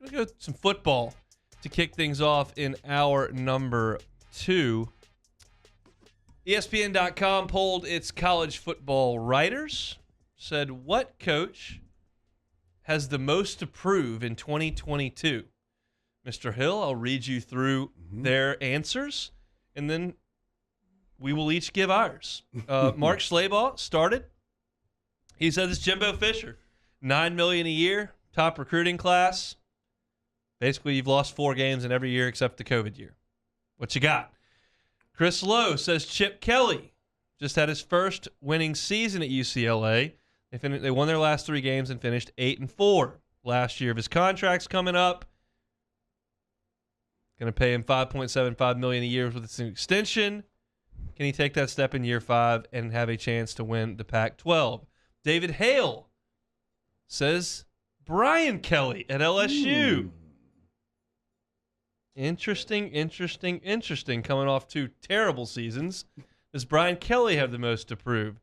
Let's go some football to kick things off in hour number 2. ESPN.com polled its college football writers, said what coach has the most to prove in 2022? Mr. Hill, I'll read you through their answers, and then we will each give ours. Mark Schlabach started. He says it's Jimbo Fisher. $9 million a year, top recruiting class. Basically, you've lost 4 games in every year except the COVID year. What you got? Chris Lowe says Chip Kelly just had his first winning season at UCLA. They won their last 3 games and finished 8-4. Last year of his contract's coming up. Going to pay him $5.75 million a year with an extension. Can he take that step in year 5 and have a chance to win the Pac-12? David Hale says Brian Kelly at LSU. Interesting. Coming off 2 terrible seasons. Does Brian Kelly have the most to prove?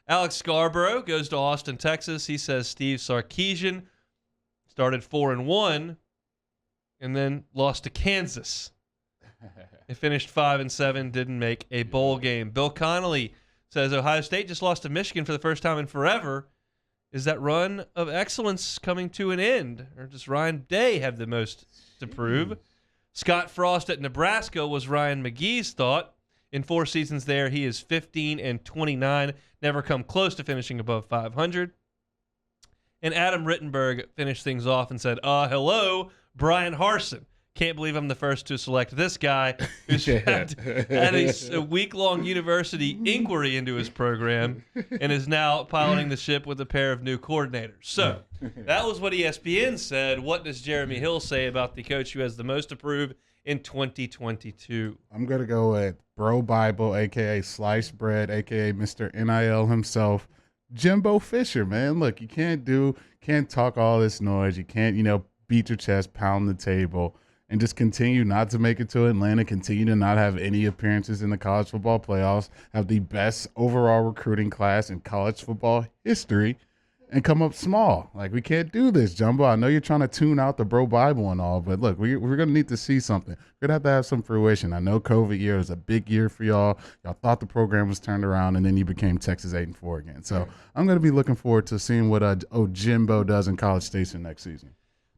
Alex Scarborough goes to Austin, Texas. He says Steve Sarkisian started 4-1 and then lost to Kansas. They finished 5-7, didn't make a bowl game. Bill Connolly says Ohio State just lost to Michigan for the first time in forever. Is that run of excellence coming to an end? Or does Ryan Day have the most to prove? Scott Frost at Nebraska was Ryan McGee's thought. In 4 seasons there, he is 15-29, never come close to finishing above 500. And Adam Rittenberg finished things off and said, hello, Brian Harsin. Can't believe I'm the first to select this guy who's had a week-long university inquiry into his program and is now piloting the ship with a pair of new coordinators. So that was what ESPN said. What does Jeremy Hill say about the coach who has the most to prove in 2022? I'm going to go with Bro Bible, a.k.a. Sliced Bread, a.k.a. Mr. NIL himself, Jimbo Fisher, man. Look, you can't talk all this noise. You can't, beat your chest, pound the table, and just continue not to make it to Atlanta, continue to not have any appearances in the college football playoffs, have the best overall recruiting class in college football history, and come up small. Like, we can't do this, Jumbo. I know you're trying to tune out the Bro Bible and all, but look, we're going to need to see something. We're going to have some fruition. I know COVID year was a big year for y'all. Y'all thought the program was turned around, and then you became Texas 8-4 again. So I'm going to be looking forward to seeing what Jimbo does in College Station next season.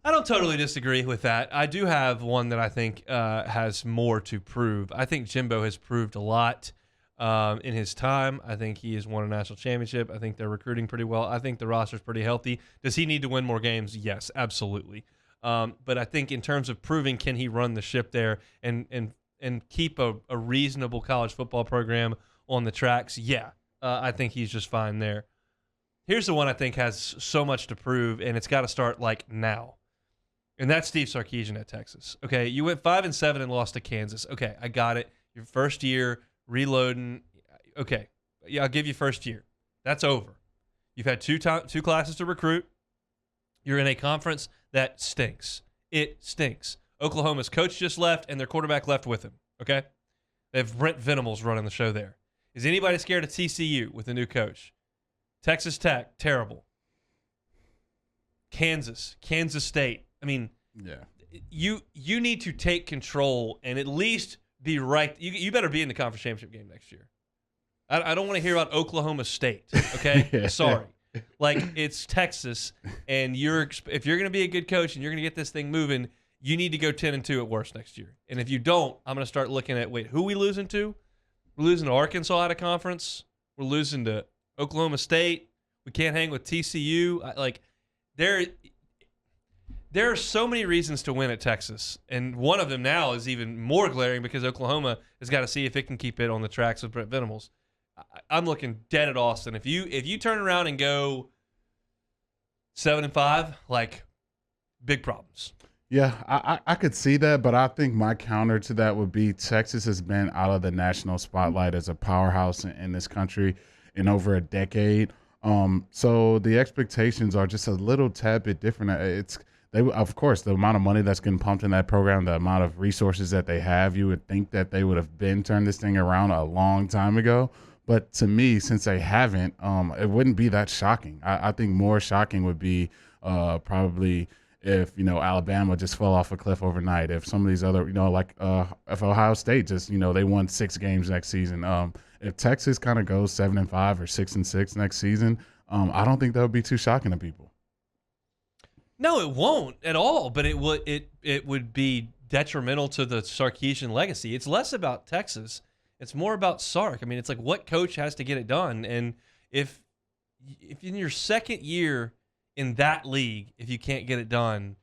I don't totally disagree with that. I do have one that I think has more to prove. I think Jimbo has proved a lot in his time. I think he has won a national championship. I think they're recruiting pretty well. I think the roster's pretty healthy. Does he need to win more games? Yes, absolutely. But I think in terms of proving can he run the ship there and keep a reasonable college football program on the tracks, yeah, I think he's just fine there. Here's the one I think has so much to prove, and it's got to start like now. And that's Steve Sarkisian at Texas. Okay, you went 5-7 and lost to Kansas. Okay, I got it. Your first year, reloading. Okay, yeah, I'll give you first year. That's over. You've had 2 classes to recruit. You're in a conference that stinks. It stinks. Oklahoma's coach just left, and their quarterback left with him. Okay, they have Brent Venables running the show there. Is anybody scared of TCU with a new coach? Texas Tech, terrible. Kansas State. I mean, yeah. You need to take control and at least be right. You better be in the conference championship game next year. I don't want to hear about Oklahoma State. Okay, Yeah. Sorry. Like, it's Texas, and if you're going to be a good coach and you're going to get this thing moving, you need to go 10-2 at worst next year. And if you don't, I'm going to start looking at who we losing to? We're losing to Arkansas out of conference. We're losing to Oklahoma State. We can't hang with TCU. There are so many reasons to win at Texas, and one of them now is even more glaring because Oklahoma has got to see if it can keep it on the tracks with Brent Venables. I'm looking dead at Austin. If you turn around and go 7-5, big problems. Yeah, I could see that, but I think my counter to that would be Texas has been out of the national spotlight as a powerhouse in this country in over a decade. So the expectations are just a little tad bit different. Of course, the amount of money that's getting pumped in that program, the amount of resources that they have, you would think that they would have turned this thing around a long time ago. But to me, since they haven't, it wouldn't be that shocking. I think more shocking would be probably if Alabama just fell off a cliff overnight, if some of these other like if Ohio State just they won 6 games next season, if Texas kind of goes 7-5 or 6-6 next season, I don't think that would be too shocking to people. No, it won't at all. But it would be detrimental to the Sarkisian legacy. It's less about Texas. It's more about Sark. I mean, it's like what coach has to get it done. And if in your second year in that league, if you can't get it done,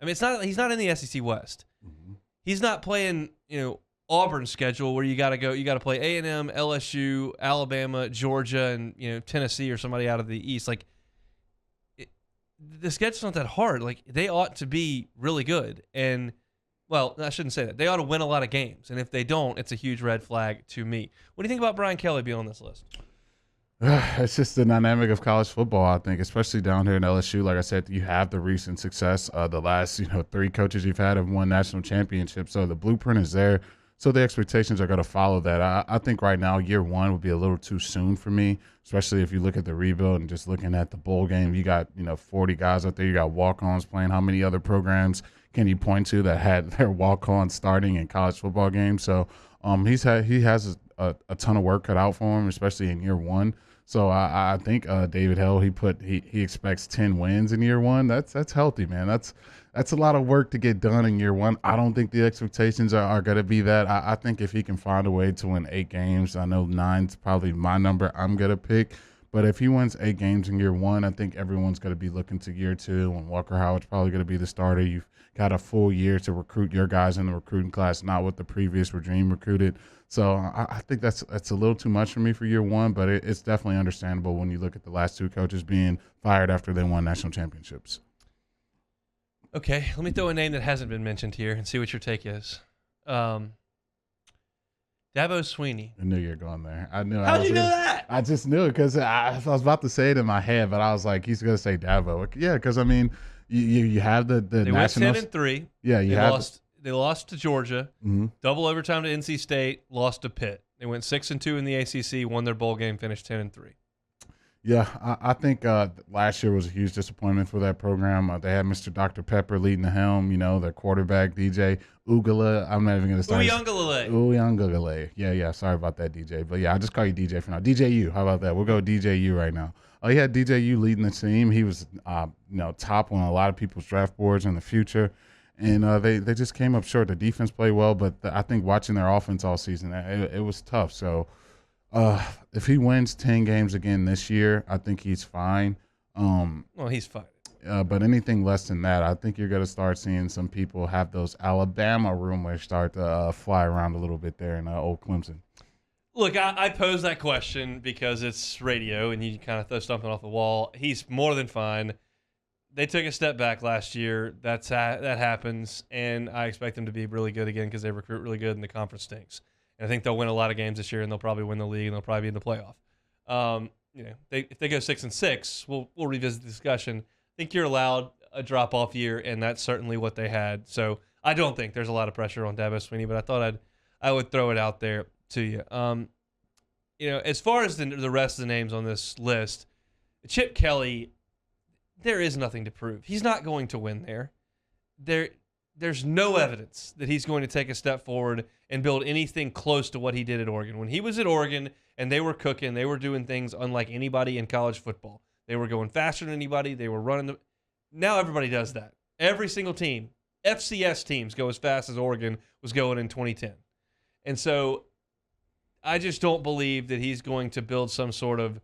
I mean, he's not in the SEC West. Mm-hmm. He's not playing, Auburn's schedule where you got to play A&M, LSU, Alabama, Georgia, and Tennessee or somebody out of the East. Like, the schedule's not that hard. Like, they ought to be really good. And, well, I shouldn't say that. They ought to win a lot of games. And if they don't, it's a huge red flag to me. What do you think about Brian Kelly being on this list? It's just the dynamic of college football, I think, especially down here in LSU. Like I said, you have the recent success. The last, 3 coaches you've had have won national championships. So the blueprint is there. So the expectations are going to follow that. I think right now, year one would be a little too soon for me, especially if you look at the rebuild and just looking at the bowl game. You got, 40 guys out there. You got walk-ons playing. How many other programs can you point to that had their walk-ons starting in college football games? So he has a ton of work cut out for him, especially in year one. So I think David Hell, he expects 10 wins in year one. That's healthy, man. That's a lot of work to get done in year one. I don't think the expectations are going to be that. I think if he can find a way to win 8 games, I know 9's probably my number I'm going to pick. But if he wins 8 games in year one, I think everyone's going to be looking to year 2, and Walker Howard's probably going to be the starter. You've got a full year to recruit your guys in the recruiting class, not what the previous regime recruited. So I think that's a little too much for me for year one, but it's definitely understandable when you look at the last 2 coaches being fired after they won national championships. Okay, let me throw a name that hasn't been mentioned here and see what your take is. Dabo Swinney. I knew you were going there. I knew. How'd you know that? I just knew it because I was about to say it in my head, but I was like, he's going to say Dabo. Yeah, because I mean, you have the they national. Went 10-3. Yeah, They lost to Georgia, double overtime to NC State, lost to Pitt. They went 6-2 in the ACC, won their bowl game, finished 10-3. Yeah, I think last year was a huge disappointment for that program. They had Mr. Dr. Pepper leading the helm, their quarterback, DJ Ugala. I'm not even going to start. Uyangalale. Yeah, sorry about that, DJ. But, yeah, I'll just call you DJ for now. DJU, how about that? We'll go DJU right now. He had DJU leading the team. He was, top on a lot of people's draft boards in the future. And they just came up short. The defense played well, but I think watching their offense all season, it was tough. So if he wins 10 games again this year, I think he's fine. Well, he's fine. But anything less than that, I think you're going to start seeing some people have those Alabama rumors start to fly around a little bit there in old Clemson. Look, I pose that question because it's radio and you kind of throw something off the wall. He's more than fine. They took a step back last year. That happens, and I expect them to be really good again because they recruit really good and the conference stinks. And I think they'll win a lot of games this year, and they'll probably win the league, and they'll probably be in the playoff. If they go 6-6, we'll revisit the discussion. I think you're allowed a drop-off year, and that's certainly what they had. So I don't think there's a lot of pressure on Dabo Swinney, but I thought I would throw it out there to you. As far as the rest of the names on this list, Chip Kelly, there is nothing to prove. He's not going to win there. There's no evidence that he's going to take a step forward and build anything close to what he did at Oregon. When he was at Oregon and they were cooking, they were doing things unlike anybody in college football. They were going faster than anybody. They were running Now everybody does that. Every single team, FCS teams, go as fast as Oregon was going in 2010. And so I just don't believe that he's going to build some sort of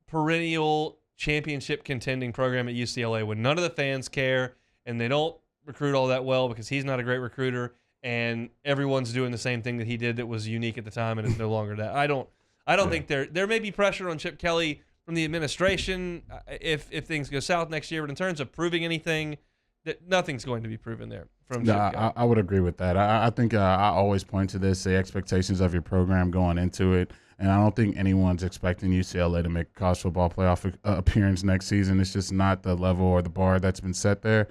perennial championship contending program at UCLA when none of the fans care and they don't recruit all that well because he's not a great recruiter and everyone's doing the same thing that he did that was unique at the time and is no longer that. I don't think there may be pressure on Chip Kelly from the administration if things go south next year, but in terms of proving anything, that nothing's going to be proven there from Chip Kelly. I would agree with that. I think I always point to this, the expectations of your program going into it. And I don't think anyone's expecting UCLA to make a college football playoff appearance next season. It's just not the level or the bar that's been set there.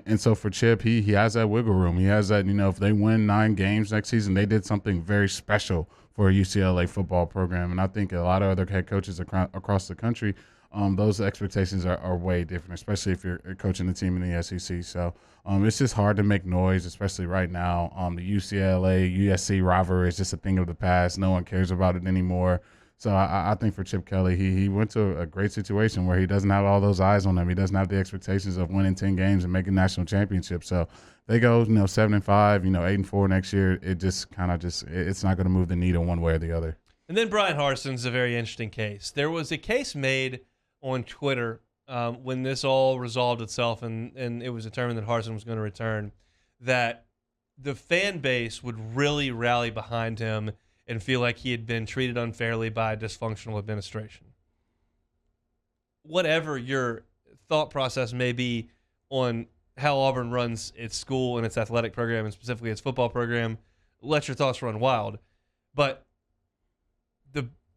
And so for Chip, he has that wiggle room. He has that, if they win 9 games next season, they did something very special for a UCLA football program. And I think a lot of other head coaches across the country those expectations are way different, especially if you're coaching the team in the SEC. So it's just hard to make noise, especially right now. The UCLA-USC rivalry is just a thing of the past. No one cares about it anymore. So I think for Chip Kelly, he went to a great situation where he doesn't have all those eyes on him. He doesn't have the expectations of winning 10 games and making national championships. So they go, 7-5, 8-4 next year. It just it's not going to move the needle one way or the other. And then Brian Harson's a very interesting case. There was a case made on Twitter when this all resolved itself and it was determined that Harson was going to return, that the fan base would really rally behind him and feel like he had been treated unfairly by a dysfunctional administration. Whatever your thought process may be on how Auburn runs its school and its athletic program, and specifically its football program, let your thoughts run wild. But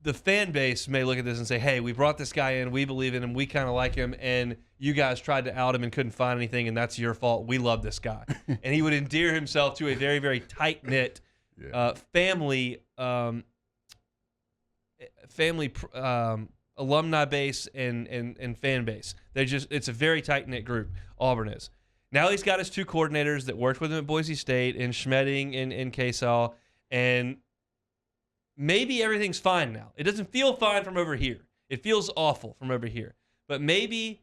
the fan base may look at this and say, hey, we brought this guy in, we believe in him, we kind of like him, and you guys tried to out him and couldn't find anything, and that's your fault. We love this guy. And he would endear himself to a very, very tight-knit family alumni base and fan base. It's a very tight-knit group, Auburn is. Now he's got his two coordinators that worked with him at Boise State, in Schmedding and Kesau, and maybe everything's fine now. It doesn't feel fine from over here. It feels awful from over here. But maybe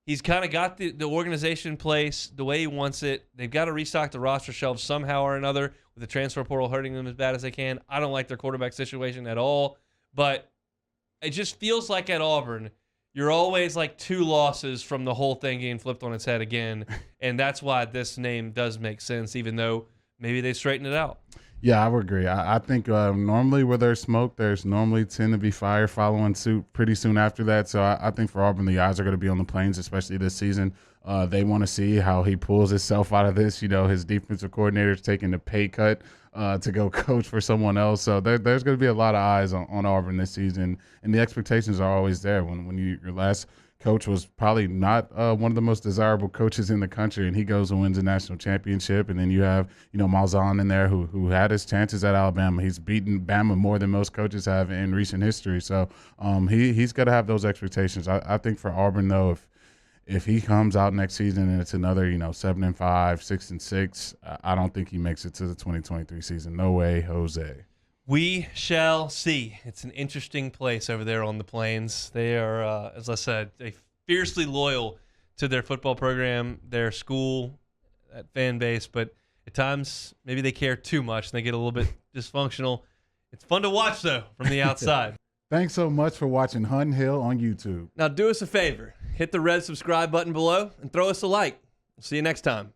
he's kind of got the organization in place the way he wants it. They've got to restock the roster shelves somehow or another, with the transfer portal hurting them as bad as they can. I don't like their quarterback situation at all. But it just feels like at Auburn, you're always like 2 losses from the whole thing getting flipped on its head again. And that's why this name does make sense, even though maybe they straightened it out. Yeah, I would agree. I think normally where there's smoke, there's normally tend to be fire following suit pretty soon after that. So I think for Auburn, the eyes are going to be on the Plains, especially this season. They want to see how he pulls himself out of this. His defensive coordinator's taking the pay cut to go coach for someone else. So there's going to be a lot of eyes on Auburn this season. And the expectations are always there. When your last coach was probably not one of the most desirable coaches in the country, and he goes and wins a national championship. And then you have, Malzahn in there who had his chances at Alabama. He's beaten Bama more than most coaches have in recent history. So he's got to have those expectations. I think for Auburn, though, if he comes out next season and it's another, 7-5, 6-6, I don't think he makes it to the 2023 season. No way, Jose. We shall see. It's an interesting place over there on the Plains. They are, as I said, they fiercely loyal to their football program, their school, that fan base, but at times maybe they care too much and they get a little bit dysfunctional. It's fun to watch, though, from the outside. Thanks so much for watching Hunt Hill on YouTube. Now do us a favor. Hit the red subscribe button below and throw us a like. We'll see you next time.